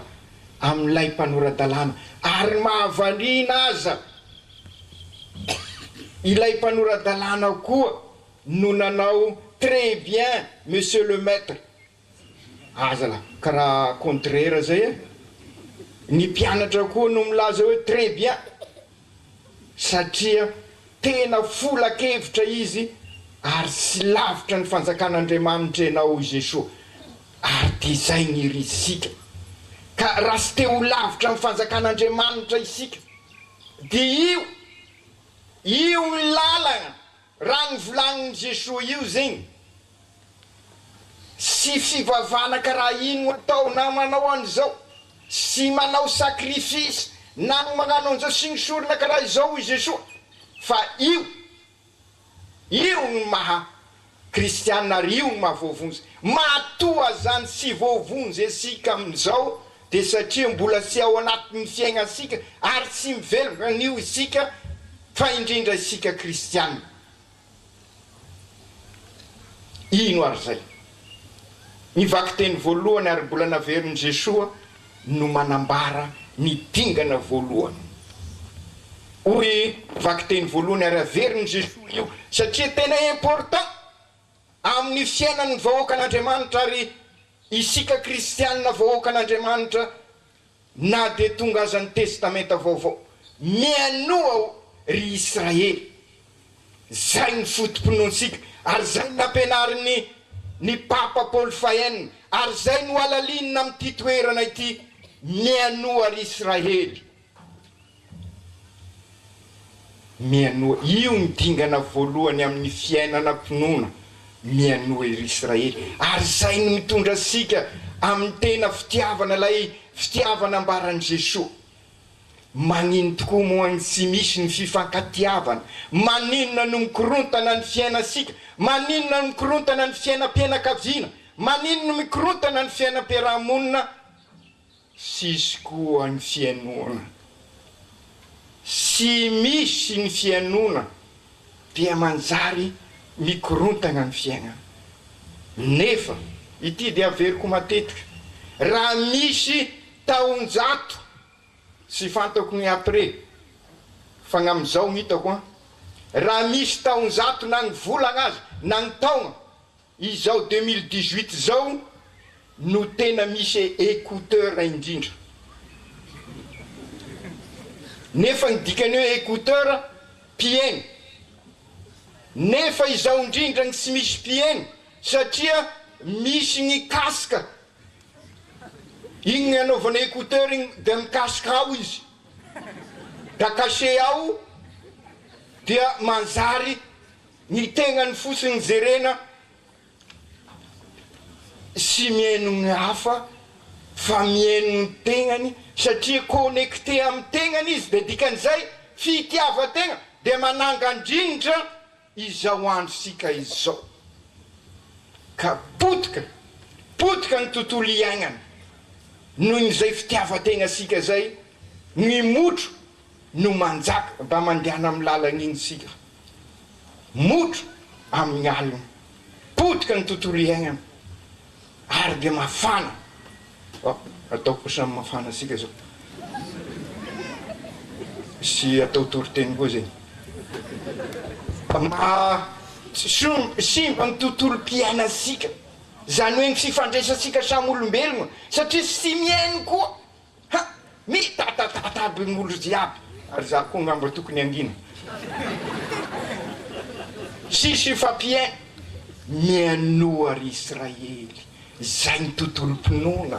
Speaker 3: amin'ilay mpanoradalàna, ary mahavaliana aza ilay mpanoradalàna koa no nanao très bien monsieur le maître. Aza la karaha contraire zay ny mpianatra koa no milaza hoe très bien, satria tena folakevitra izy ary sy lavitra ny fanjakan'Andriamanitra ianao Jesosy. Ary dia zay ny risika, ka raha sy te ho lavitra ny fanjakan'Andriamanitra isika dia io ny lalana raha ny volagnin'i Jesosy io zegny. Sy fivavana karaha ino atao na manao an'izao, sy manao sakrifisy na magnano an'izao sy ny sorona karaha izao i Jesosy, fa io ny maha kristianina, ary io ny mahavoavonjy. Matoa zany sy voavonjy asika amin'izao dia satria mbola sy ao anatin'ny fiainasika ary sy mivelona an'io isika, fa indrindra isika kristianina. Ino ary zay? Ny vaky-teny voalohany ary mbola naveriny Jesosy no manambara ny dingana voalohany. Hoy vaky-teny voalohany ary averiny Jesosy io satria tena important amin'ny fiainan'ny vahoakan'Andriamanitra, ary isika kristianina vahoakan'Andriamanitra na dia tonga aza ny testamenta vaovao, mianoa ry Israely. Zay ny fotom-pinoantsika, ary zay nampianarin'ny ny Papa Paul Fahenina, ary zay no alalinina amin'ity toerana ity, mianoa ry Israely. Mianoa, io ny dingana voalohany amin'ny fiainana mpinoana, mianoa ry Israely. Ary zay no mitondra sika amin'ny tena fitiavana, lay fitiavana ambaran'i Jesosy. Magnino tokoa moa ny tsy misy ny fifankatiavana, maninona no mikorontana ny fiainasika, maninona no mikorontana ny fiainam-pianakaviana, maninona no mikorontana ny fiainam-piarahamonina, sisy koa ny fianoana. Sy misy ny fianoana dia manjary mikorontana ny fiainana. Nefa ity dia averiko matetika, raha misy taonjato sy fantako ny après fa gn'am'izao hitako raha misy taonjato na ny volana azy na ny taona izao 2018 zao no tena misy écouteur indrindra. Nefa ny dikany hoe écouteur pieno, nefa izao indrindra ny sy misy pieno satria misy ny kaska. Igny anaovana écouteur igny dia mikasika ao izy, da caché ao dia manjary ny tegnany fosiny jerena, sy mieno ny hafa fa mieno ny tegnany, satria connecté amin'ny tegnany izy. Dia dikan'izay fitiava-tegna dia mananga-drindra izao andro sika izao, ka potika ny tontolo iainana. Noho n'izay fitiava-tegna sika zay, ny motro no manjaka mba mandehana amin'ny lalana iny sika. Motro amin'ny alina, potika ny tontolo iainana, ary dia mafana. Ataoko samy mafana sika zao, sy atao toriteny koa zay. Simba ny tontolo mpiaina sika, zany hoe ny fifandraisasika samy olombelona, satria sy miaino koa. Mitatata aby n'olo jiaby, ary za koa ngamba tokony angina. Sisy fampiaino, mianoa ry Israely. Zay ny tontolo mpinoana.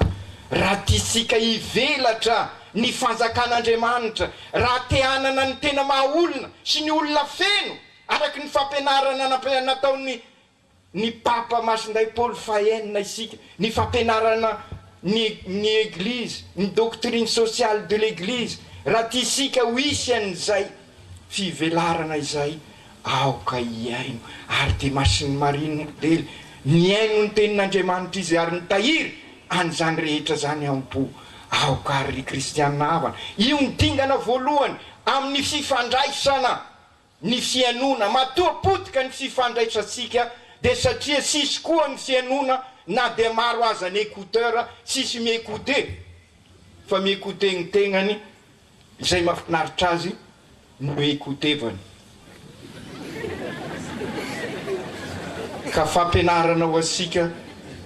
Speaker 3: Raha tisika hivelatra ny fanjakan'Andriamanitra, raha te hanana ny tena maha-olona sy ny olona feno araky ny fampianarana nataony ny Papa Masinday Paul Fahenina isika, ny fampianarana ny église, ny doctrine sociale de l'église, raha tiasika ho isy an'izay fivelarana izay aoka iaino ary de masin'ny mariny modely miaino ny tenin'Andriamanitra izy ary ny tahiry an'izany rehetra zany am-po aoka ary ry kristianina havana. Io ny dingana voalohany amin'ny fifandraisana ny fianona, matoa potika ny fifandraisantsika de satria sisy koa ny fianona na de maro aza ny écouteur sisy miécouter fa miécouter ny tegnany izay mahafinaritra azy no écoutevany. Ka fampianarana ho asika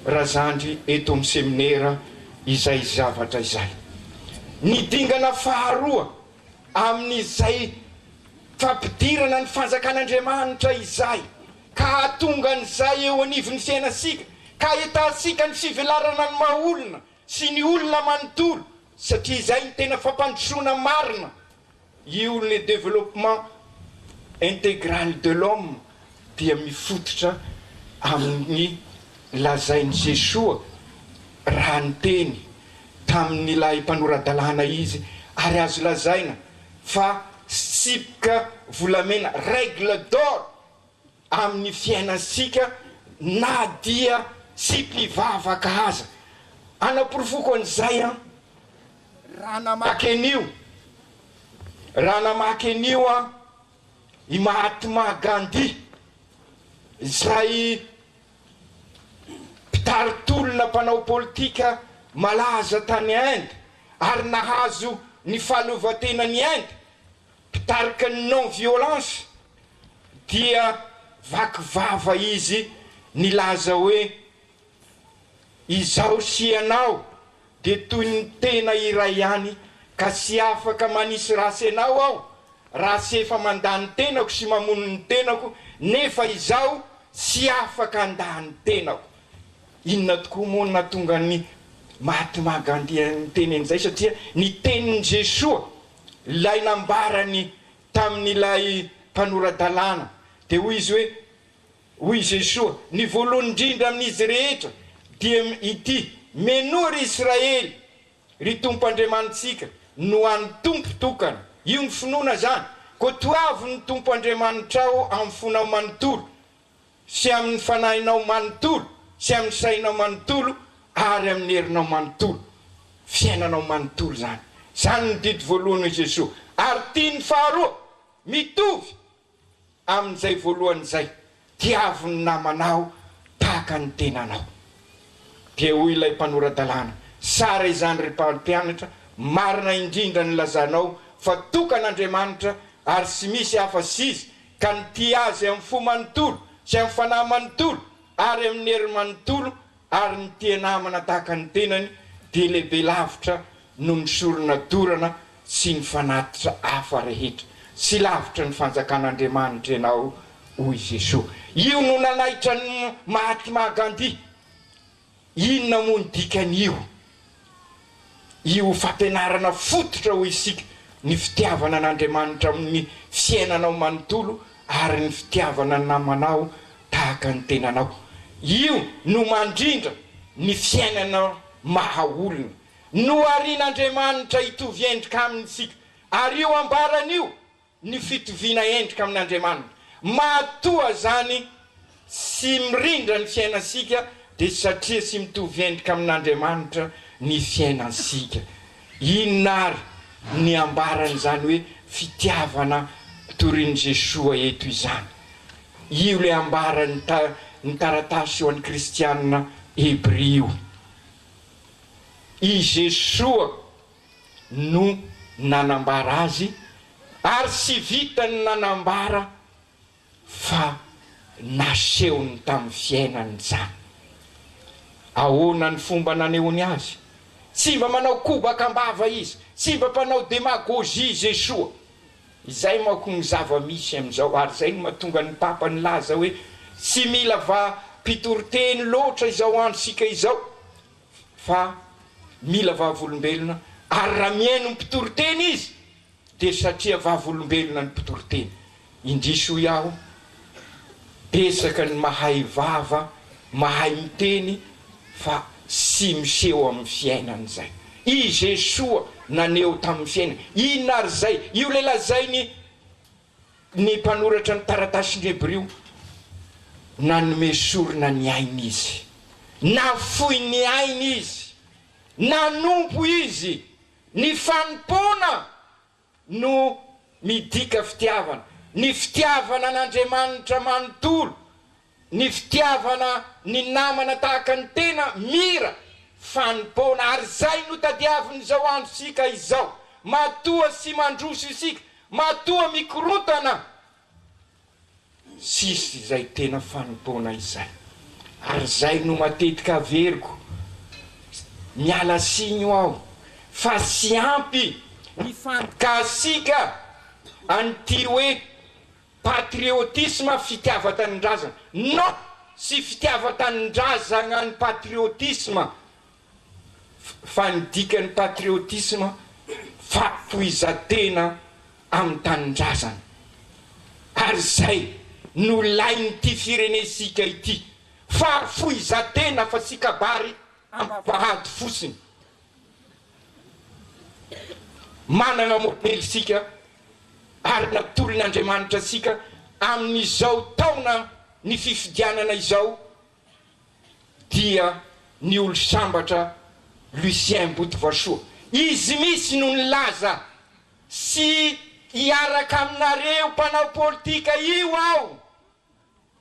Speaker 3: razandry eto amin'ny seminaire izay zavatra izay. Ny dingana faharoa amin'izay fampidirana ny fanjakan'Andriamanitra izay ka hatonga an'izay eo anivon'ny fiainasika ka etasika ny fivelarana ny maha-olona sy ny olona manontolo satria izay ny tena fampandrosoana marina. Io le développement intégral de l'homme dia mifototra amin'ny lazainy Jesoa raha ny teny tamin'ilay mpanoradalàna izy ary azo lazaina fa sipika volamena règle d'or amin'ny fiainasika na dia sy mpivavaka aza. Anaporofoko an'izay raha namaky an'io i Mahatma Gandhi izay mpitaritolona mpanao politika malaza tany Inde ary nahazo ny fahaleovan-tenany Inde mpitarika ny non violence dia vakivava izy nilaza hoe izao sy ianao de toy ny tena iray ihany ka sy afaka manisy rasy anao aho raha sy efa mandany tenako sy mamono ny tenako nefa izao sy afaka andany tenako. Inona tokoa moa natonga ny Mahatma Gandhi ny teny an'izay satria ny tenin'ny Jesoa ilay nambarany tamin'ilay mpanoradalàna de hoy izy hoe hoy Jesoa ny voalohany indrindra amin'izy rehetra dia ity menory Israely ry tompo Andriamanitsika no an'ny tompo tokana. Io ny finoana zany ko toavy ny tompo Andriamanitrao amin'ny fonao manontolo sy amin'ny fanahinao manontolo sy amin'ny sainao manontolo ary amin'ny herinao manontolo fiainanao manontolo zany. Zany ny didy voalohany Jesoa ary tiany faharoa mitovy amin'izay voalohan'izay tiavy ny namanao tahaka ny tenanao. Dia hoy ilay mpanoradalàna sara izany ry mpampianatra marina indrindra ny lazanao fa tokan'Andriamanitra ary sy misy hafa sizy ka nity azy amin'ny fo manontolo sy amin'ny fanahy manontolo ary amin'ny hery manontolo ary ny tia namana tahaka ny tenany dia lehibe lavitra no ny sorona dorana sy ny fanatitra hafa rehetra sy lavitra ny fanjakan'Andriamanitra ianao hoy Jesoa. Io no nanaitra ny Mahatma Gandhi. Inona moa ny dikan'io? Io fampianarana fototra ho isika ny fitiavana an'Andriamanitra amin'ny fiainanao manontolo ary ny fitiavana namanao tahaka ny tenanao. Io no mandrindra ny fiainana maha-olona no arian'Andriamanitra hitovy endrika amintsika ary io ambaran'io ny fitoviana endrika amin'Andriamanitra. Matoa zany sy mirindra ny fiainasika de satria sy mitovy endrika amin'Andriamanitra ny fiainansika. Inona ary ny ambaran'izany hoe fitiavana torin'i Jesoa eto izany. Io le ambarany ny taratasy ho an'ny kristianina Hébreo. I Jesoa no nanambara azy ary sy vitany nanambara fa nasehony tamin'ny fiainany zany. Ahoana ny fomba nanehony azy? Tsy mba manao kobakambava izy, tsy mba mpanao démagogie Jesoa. Izay manko ny zava-misy amin'izao ary zay no mahatonga ny papa nilaza hoe tsy mila va-pitoriteny loatra izao androsika izao fa mila vavolombelona ary raha miaino ny mpitoriteny izy de satria vavolombelona ny mpitoriteny. Indriso iaho pesaka ny mahay vava mahay miteny fa
Speaker 8: sy miseho amin'ny fiainany zay. I Jesoa naneo tamin'ny fiainany. Inona ary zay? Io le lazainy ny mpanoratra ny taratasiny Hebrio, nanome sorona ny ainy izy, nafoy ny ainy izy, nanompo izy, ny fanompona no midika fitiavana, ny fitiavana n'Andriamanitra manontolo, ny fitiavana ny namana tahaka ny tena mira, fanompona. Ary zay no tadiaviny zao andro sika izao, matoa sy mandroso isika, matoa mikorotana, sisy zay tena fanompona izay. Ary zay no matetika averiko miala siny aho fa sy ampy ny fantoka asika an'ity hoe patriotisme fitiava-tanindrazana. Non, sy fitiava-tanindrazana ny patriotisme, fa ny dikan'ny patriotisme fafoizatena amin'ny tanindrazana. Ary zay no lain'ity firenesika ity, fafoizatena fa sika bary ampahady fosiny. Manana modely sika ary natorin'Andriamanitra sika amin'izao taona ny fifidianana izao dia ny olo sambatra Lucien Botovasoa. Izy misy no nilaza sy hiaraka aminareo mpanao politika io aho,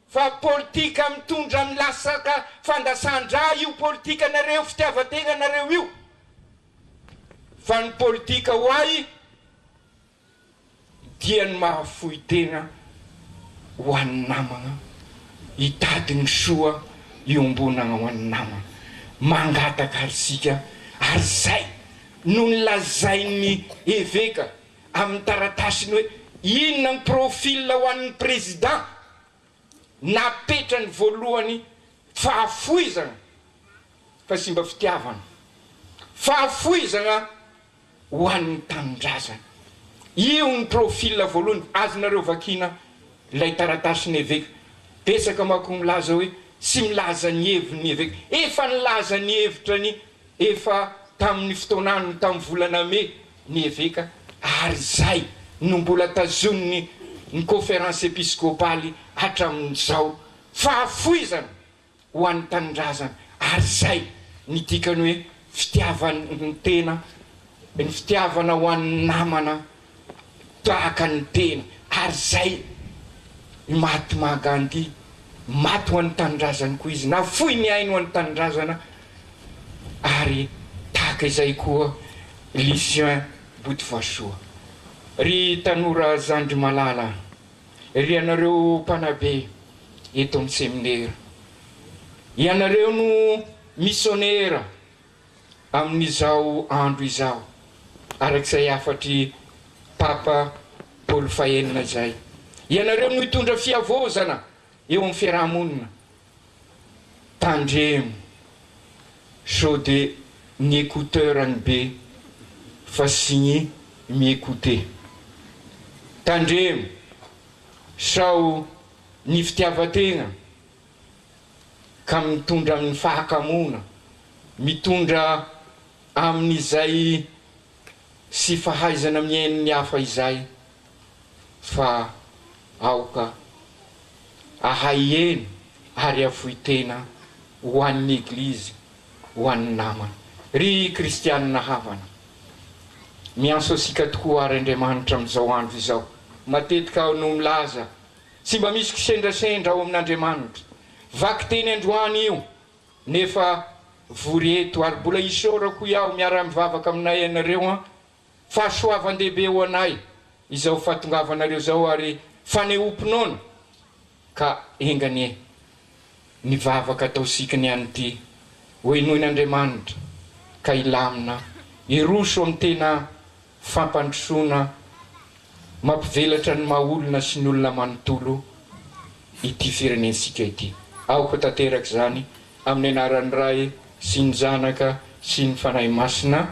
Speaker 8: fa politika mitondra milasaka fandasandra io politika nareo fitiavatena nareo io, fa ny politika hoay dia ny mahafoy tena ho an'ny namana, hitady ny soa iombonana ho an'ny namana, mangataka arisika. Ary zay no nilazainy eveka amin'ny taratasiny hoe inona ny profil ho an'ny président, napetrany voalohany fahafoizana fa sy mba fitiavana, fahafoizana ho an'ny tanindrazana. Io ny profil voalohany. Azonareo vakina lay taratasiny eveka, pesaka mako milaza hoe sy milaza ny heviny ny eveka, efa nilaza ny hevitrany efa tamin'ny fotoanany tamin'ny volana May ny eveka. Ary zay no mbola tazoniny ny conférence épiscopale hatramin'izao, fahafoizana ho an'ny tanindrazana. Ary zay ny dikany hoe fitiavany tena, ny fitiavana ho an'ny namana tahaka ny tena. Ary zay Mahatma Gandhi, maty ho an'ny tanindrazana koa izy, nafoy ny ainy ho an'ny tanindrazana. Ary tahaka izay koa Lucien Botovasoa. Ry tanora zandry malala, ry anareo mpanabe eto amin'ny seminaire, ianareo no missionnaire amin'izao andro izao, arak'izay afatry Papa Paul Fahenina zay. Ianareo no hitondra fiavozana eo amin'ny fiarahamonina. Tandremo sao de ny écouteur any be fa sy ny miécouter. Tandremo sao ny fitiavatena ka mitondra amin'ny fahakamona, mitondra amin'izay sy fahaizana miainy ny hafa izay, fa aoka ahaieny ary avoy tena ho an'ny Eglizy, ho an'ny namana. Ry kristianina havana, mianso asika tokoa ary Andriamanitra amin'izao andro izao. Matetika aho no milaza sy mba misy kisendrasendra ao amin'Andriamanitra, vaky teny androany io nefa voreto, ary mbola isaorako iaho miara mivavaka aminay ianareo fahasoavan-dehibe ho anay izao fahatongavanareo zao, ary fanehompinona ka engany nivavaka ataosika ny an'ity hoe nohin'Andriamanitra ka ilamina iroso amin'ny tena fampandrosoana mampivelatra ny mahaolona sy ny olona manontolo ity firenensika ity. Aoko tanteraka zany amin'ny anaran'ny Ray sy ny Zanaka sy ny Fanahy Masina.